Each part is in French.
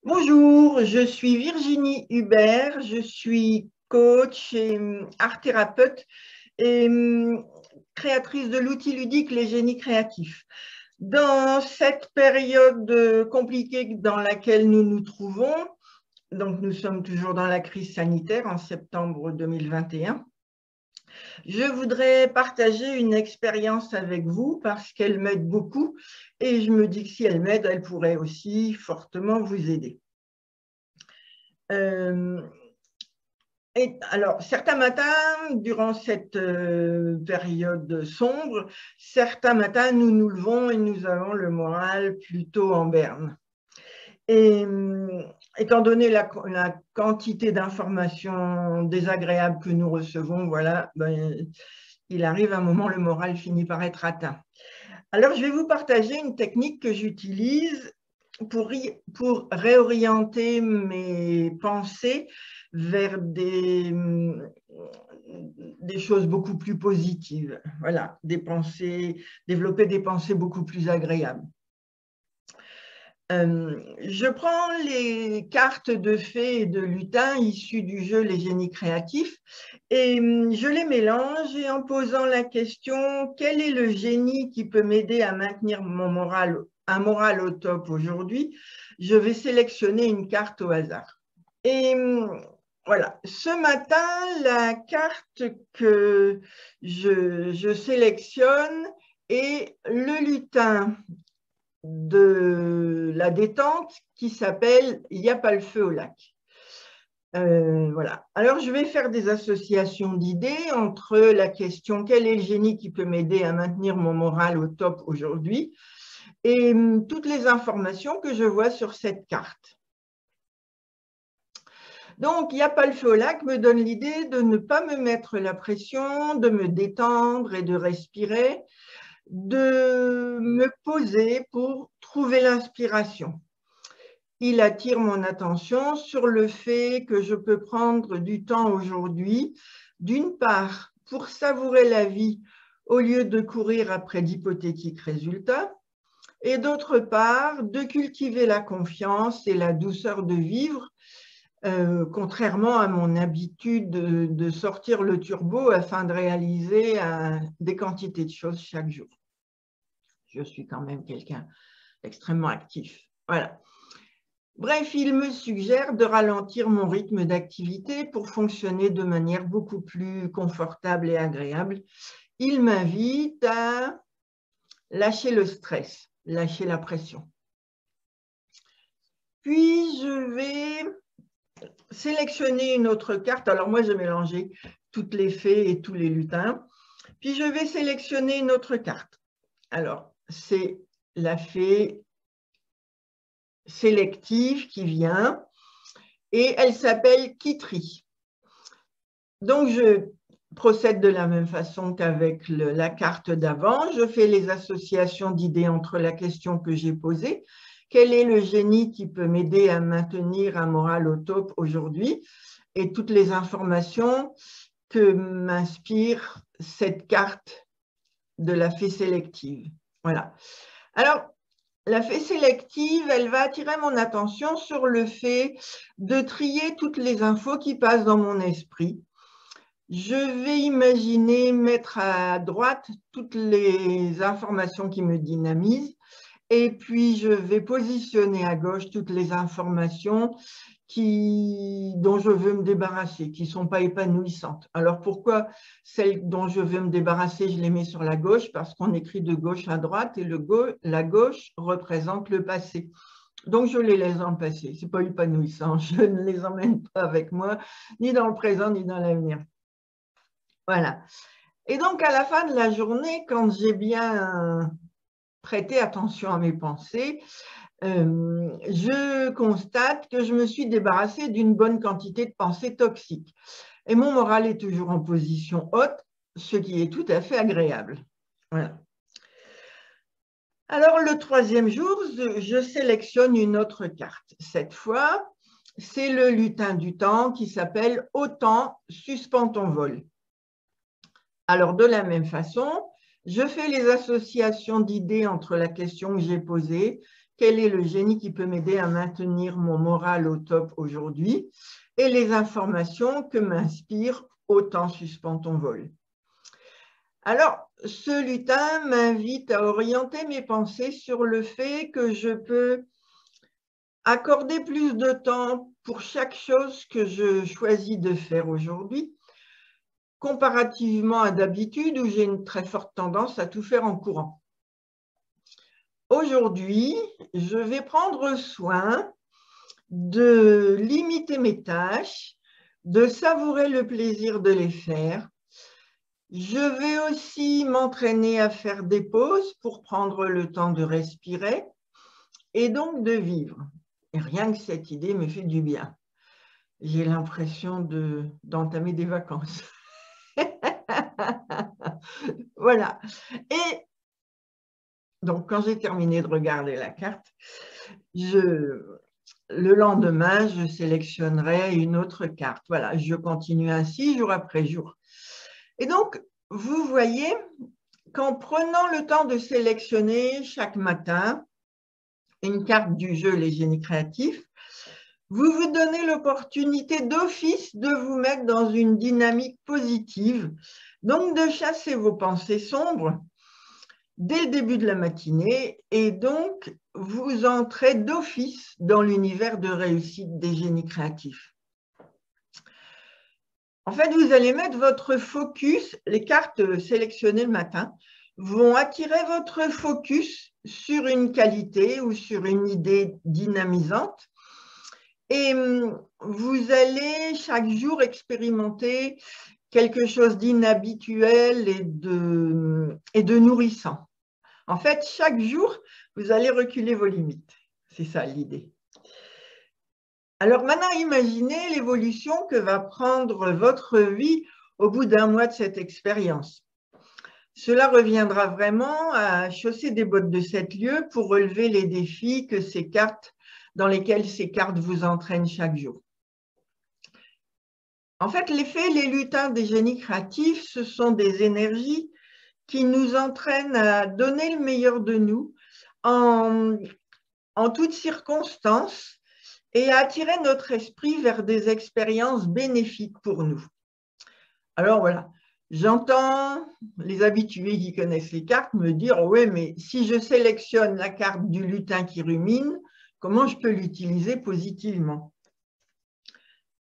Bonjour, je suis Virginie Hubert, je suis coach et art thérapeute et créatrice de l'outil ludique Les Génies Créatifs. Dans cette période compliquée dans laquelle nous nous trouvons, donc nous sommes toujours dans la crise sanitaire en septembre 2021, je voudrais partager une expérience avec vous parce qu'elle m'aide beaucoup et je me dis que si elle m'aide, elle pourrait aussi fortement vous aider. Alors, certains matins, durant cette période sombre, certains matins, nous nous levons et nous avons le moral plutôt en berne. Et étant donné la quantité d'informations désagréables que nous recevons, voilà, il arrive un moment, le moral finit par être atteint. Alors, je vais vous partager une technique que j'utilise pour réorienter mes pensées vers des choses beaucoup plus positives. Voilà, développer des pensées beaucoup plus agréables. Je prends les cartes de fées et de lutins issues du jeu Les Génies Créatifs et je les mélange et en posant la question « Quel est le génie qui peut m'aider à maintenir un moral au top aujourd'hui ?» Je vais sélectionner une carte au hasard. Et voilà, ce matin, la carte que je sélectionne est le lutin de la détente qui s'appelle « Il n'y a pas le feu au lac ». Voilà. Alors, je vais faire des associations d'idées entre la question « Quel est le génie qui peut m'aider à maintenir mon moral au top aujourd'hui ?» et toutes les informations que je vois sur cette carte. Donc, il n'y a pas le feu au lac me donne l'idée de ne pas me mettre la pression, de me détendre et de respirer, de me poser pour trouver l'inspiration. Il attire mon attention sur le fait que je peux prendre du temps aujourd'hui, d'une part, pour savourer la vie au lieu de courir après d'hypothétiques résultats, et d'autre part, de cultiver la confiance et la douceur de vivre, contrairement à mon habitude de sortir le turbo afin de réaliser des quantités de choses chaque jour. Je suis quand même quelqu'un d'extrêmement actif. Voilà. Bref, il me suggère de ralentir mon rythme d'activité pour fonctionner de manière beaucoup plus confortable et agréable. Il m'invite à lâcher le stress, lâcher la pression. Puis, je vais sélectionner une autre carte. Alors, moi, j'ai mélangé toutes les fées et tous les lutins. Puis, je vais sélectionner une autre carte. Alors, c'est la fée sélective qui vient et elle s'appelle Kitri. Donc, je procède de la même façon qu'avec la carte d'avant. Je fais les associations d'idées entre la question que j'ai posée. Quel est le génie qui peut m'aider à maintenir un moral au top aujourd'hui? Et toutes les informations que m'inspire cette carte de la fée sélective. Voilà. Alors, la fée sélective, elle va attirer mon attention sur le fait de trier toutes les infos qui passent dans mon esprit. Je vais imaginer mettre à droite toutes les informations qui me dynamisent et puis je vais positionner à gauche toutes les informations dont je veux me débarrasser, qui ne sont pas épanouissantes. Alors pourquoi celles dont je veux me débarrasser, je les mets sur la gauche? Parce qu'on écrit de gauche à droite et la gauche représente le passé. Donc, je les laisse dans le passé. Ce n'est pas épanouissant. Je ne les emmène pas avec moi, ni dans le présent, ni dans l'avenir. Voilà. Et donc, à la fin de la journée, quand j'ai bien prêté attention à mes pensées, je constate que je me suis débarrassée d'une bonne quantité de pensées toxiques. Et mon moral est toujours en position haute, ce qui est tout à fait agréable. Voilà. Alors, le troisième jour, je sélectionne une autre carte. Cette fois, c'est le lutin du temps qui s'appelle « Au temps, suspends ton vol ». Alors, de la même façon, je fais les associations d'idées entre la question que j'ai posée, quel est le génie qui peut m'aider à maintenir mon moral au top aujourd'hui et les informations que m'inspire Autant suspend ton vol. Alors, ce lutin m'invite à orienter mes pensées sur le fait que je peux accorder plus de temps pour chaque chose que je choisis de faire aujourd'hui, comparativement à d'habitude où j'ai une très forte tendance à tout faire en courant. Aujourd'hui, je vais prendre soin de limiter mes tâches, de savourer le plaisir de les faire. Je vais aussi m'entraîner à faire des pauses pour prendre le temps de respirer et donc de vivre. Et rien que cette idée me fait du bien. J'ai l'impression d'entamer des vacances. Voilà. Et donc, quand j'ai terminé de regarder la carte, le lendemain, je sélectionnerai une autre carte. Voilà, je continue ainsi jour après jour. Et donc, vous voyez qu'en prenant le temps de sélectionner chaque matin une carte du jeu Les Génies Créatifs, vous vous donnez l'opportunité d'office de vous mettre dans une dynamique positive, donc de chasser vos pensées sombres dès le début de la matinée et donc vous entrez d'office dans l'univers de réussite des génies créatifs. En fait, vous allez mettre votre focus, les cartes sélectionnées le matin vont attirer votre focus sur une qualité ou sur une idée dynamisante et vous allez chaque jour expérimenter quelque chose d'inhabituel et de nourrissant. En fait, chaque jour, vous allez reculer vos limites. C'est ça l'idée. Alors maintenant, imaginez l'évolution que va prendre votre vie au bout d'un mois de cette expérience. Cela reviendra vraiment à chausser des bottes de 7 lieues pour relever les défis dans lesquels ces cartes vous entraînent chaque jour. En fait, les lutins des génies créatifs, ce sont des énergies qui nous entraînent à donner le meilleur de nous en toutes circonstances et à attirer notre esprit vers des expériences bénéfiques pour nous. Alors voilà, j'entends les habitués qui connaissent les cartes me dire « Oui, mais si je sélectionne la carte du lutin qui rumine, comment je peux l'utiliser positivement ?»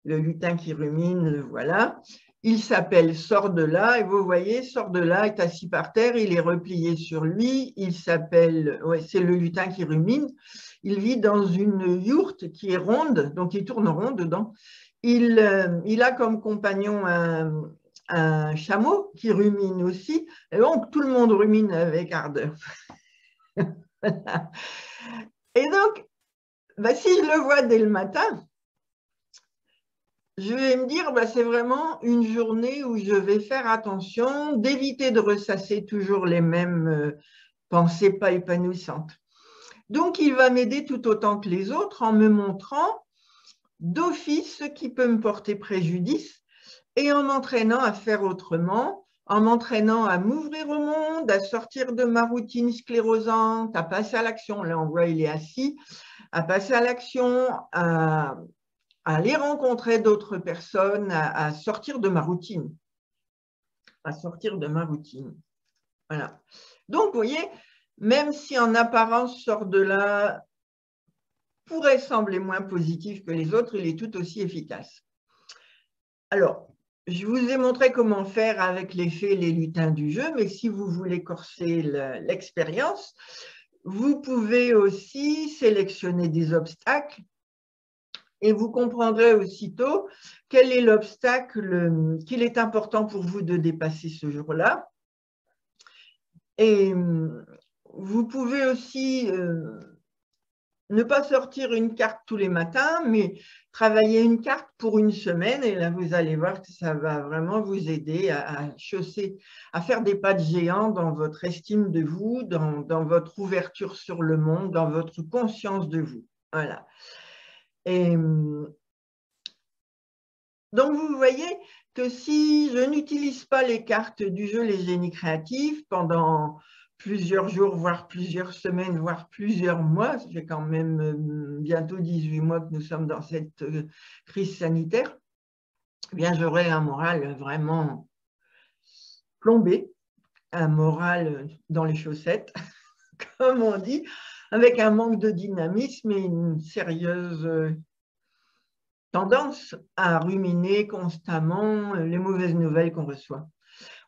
Le lutin qui rumine, le voilà. Il s'appelle Sort de là, et vous voyez, Sort de là est assis par terre, il est replié sur lui, il s'appelle, ouais, c'est le lutin qui rumine, il vit dans une yourte qui est ronde, donc il tourne rond dedans. Il a comme compagnon un chameau qui rumine aussi, et donc tout le monde rumine avec ardeur. Et donc, si je le vois dès le matin, je vais me dire, c'est vraiment une journée où je vais faire attention d'éviter de ressasser toujours les mêmes pensées pas épanouissantes. Donc, il va m'aider tout autant que les autres en me montrant d'office ce qui peut me porter préjudice et en m'entraînant à faire autrement, en m'entraînant à m'ouvrir au monde, à sortir de ma routine sclérosante, à passer à l'action. Là, on voit, il est assis, à passer à l'action, à aller rencontrer d'autres personnes, à sortir de ma routine. À sortir de ma routine. Voilà. Donc, vous voyez, même si en apparence Sort de là pourrait sembler moins positif que les autres, il est tout aussi efficace. Alors, je vous ai montré comment faire avec les fées, les lutins du jeu, mais si vous voulez corser l'expérience, vous pouvez aussi sélectionner des obstacles et vous comprendrez aussitôt quel est l'obstacle qu'il est important pour vous de dépasser ce jour-là. Et vous pouvez aussi ne pas sortir une carte tous les matins, mais travailler une carte pour une semaine et là, vous allez voir que ça va vraiment vous aider à faire des pas de géant dans votre estime de vous, dans votre ouverture sur le monde, dans votre conscience de vous. Voilà. Et donc, vous voyez que si je n'utilise pas les cartes du jeu Les Génies Créatifs pendant plusieurs jours, voire plusieurs semaines, voire plusieurs mois. Ça fait quand même bientôt 18 mois que nous sommes dans cette crise sanitaire. Eh bien, j'aurai un moral vraiment plombé, un moral dans les chaussettes, comme on dit, avec un manque de dynamisme et une sérieuse tendance à ruminer constamment les mauvaises nouvelles qu'on reçoit.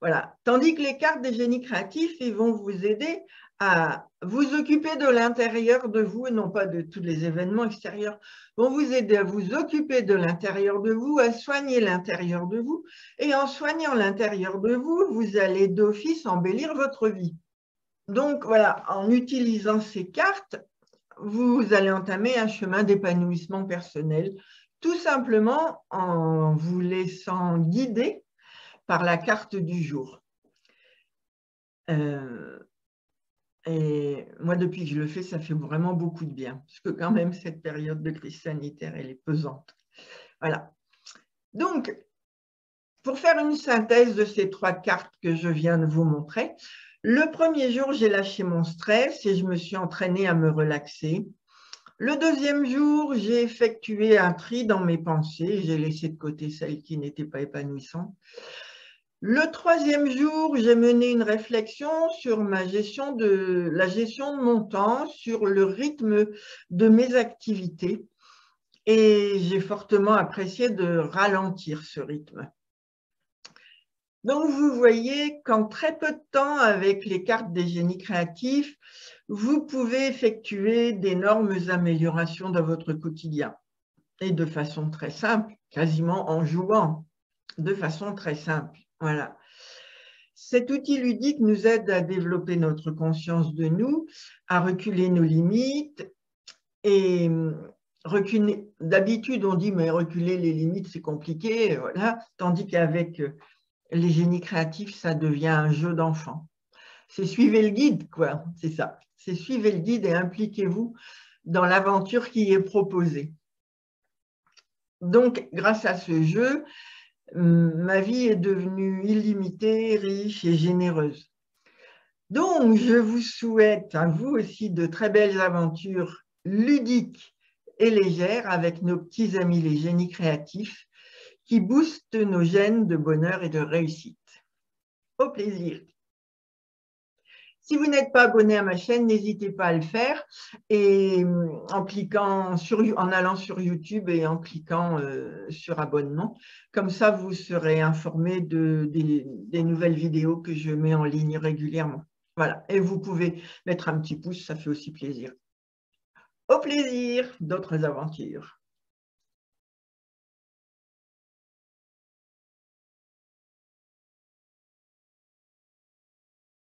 Voilà. Tandis que les cartes des génies créatifs, ils vont vous aider à vous occuper de l'intérieur de vous et non pas de tous les événements extérieurs. Ils vont vous aider à vous occuper de l'intérieur de vous, à soigner l'intérieur de vous. Et en soignant l'intérieur de vous, vous allez d'office embellir votre vie. Donc voilà, en utilisant ces cartes, vous allez entamer un chemin d'épanouissement personnel, tout simplement en vous laissant guider par la carte du jour. Et moi, depuis que je le fais, ça fait vraiment beaucoup de bien, parce que quand même, cette période de crise sanitaire, elle est pesante. Voilà. Donc, pour faire une synthèse de ces 3 cartes que je viens de vous montrer, le premier jour, j'ai lâché mon stress et je me suis entraînée à me relaxer. Le deuxième jour, j'ai effectué un tri dans mes pensées. J'ai laissé de côté celles qui n'étaient pas épanouissantes. Le troisième jour, j'ai mené une réflexion sur la gestion de mon temps, sur le rythme de mes activités. Et j'ai fortement apprécié de ralentir ce rythme. Donc, vous voyez qu'en très peu de temps, avec les cartes des génies créatifs, vous pouvez effectuer d'énormes améliorations dans votre quotidien. Et de façon très simple, quasiment en jouant, de façon très simple. Voilà. Cet outil ludique nous aide à développer notre conscience de nous, à reculer nos limites. Et reculer, d'habitude, on dit, mais reculer les limites, c'est compliqué. Voilà. Tandis qu'avec les génies créatifs, ça devient un jeu d'enfant. C'est suivez le guide, quoi. C'est ça. C'est suivez le guide et impliquez-vous dans l'aventure qui est proposée. Donc, grâce à ce jeu, ma vie est devenue illimitée, riche et généreuse. Donc, je vous souhaite à vous aussi de très belles aventures ludiques et légères avec nos petits amis les génies créatifs qui boostent nos gènes de bonheur et de réussite. Au plaisir! Si vous n'êtes pas abonné à ma chaîne, n'hésitez pas à le faire et en allant sur YouTube et en cliquant sur abonnement. Comme ça, vous serez informé des nouvelles vidéos que je mets en ligne régulièrement. Voilà, et vous pouvez mettre un petit pouce, ça fait aussi plaisir. Au plaisir d'autres aventures.